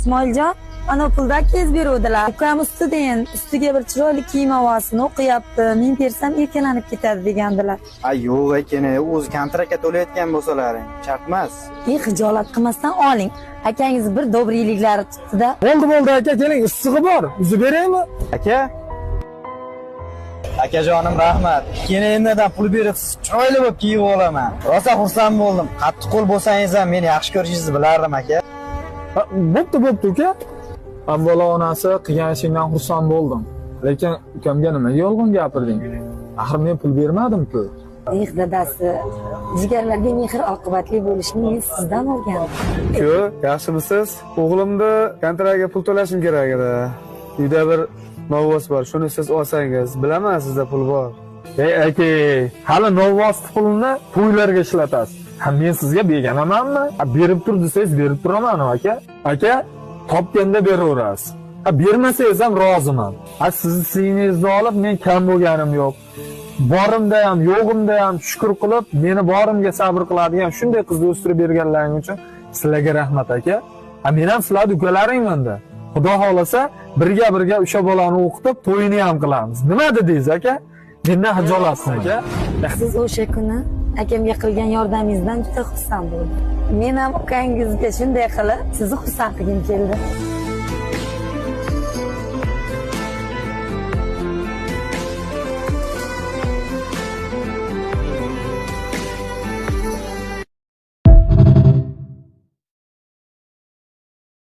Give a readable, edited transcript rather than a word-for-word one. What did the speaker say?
İsmoiljon, ana pulda kez beruvdilar. Ukam ustida ustiga bir chiroyli kiyim havosini o'qiyapti. Men bersam erkalanib ketadi degandilar. Ay yo'q akani, o'zi kontraktga to'layotgan bo'lsalaring, chaqmas. Xijolat qilmasdan oling. Akangiz bir dobriyliklari chiqdi-da. Bo'ldi aka, keling, issig'i bor. Uzib beraymi? Aka? Akajonim rahmat. Keyin endi pul berib chiroyli bo'lib kiyib olaman. Rosa xursand bo'ldim. Qattiq qo'l bo'lsangiz ham meni yaxshi ko'rishingizni bilardim aka. Bo'pti uka. Avvalo onasi qilgan ishingdan xursand bo'ldim. Lekin ukamga nimaga yolg'on gapirding? Axir men pul bermadim-ku. Dadasi, jigarlarga mehr oqibatli bo'lishni men sizdan o'rgandim. Ku, yaxshimisiz? O'g'limni kontraktga pul to'lashim kerak edi. Uyda bir novvos bor, shuni siz olsangiz. Bilaman sizda pul bor. Ey aka, hali novvos pulni to'ylarga ishlatasiz. Ha, men sizga berganamanmi? Berib tur desangiz berib turaman aka. Aka, topganda beraverasiz. Bermasangiz ham roziman. Sizni singlingizni olib men kam bo'lganim yo'q. Borimda ham, yo'g'imda ham shukr qilib, meni borimga sabr qiladigan shunday qizni o'stirib berganlaring uchun sizlarga rahmat aka. Men ham sizlarning ukalaringman-da. Xudo xolasa birga o'sha bolani o'qitib, to'yini ham qilamiz. Nima dedingiz aka? Mendan xijolat qilmang aka. Siz o'sha kuni akamga qilgan yordamingizdan juda xursand bo'ldim. Men ham ukangizga shunday qilib, sizni xursand qilgim keldi.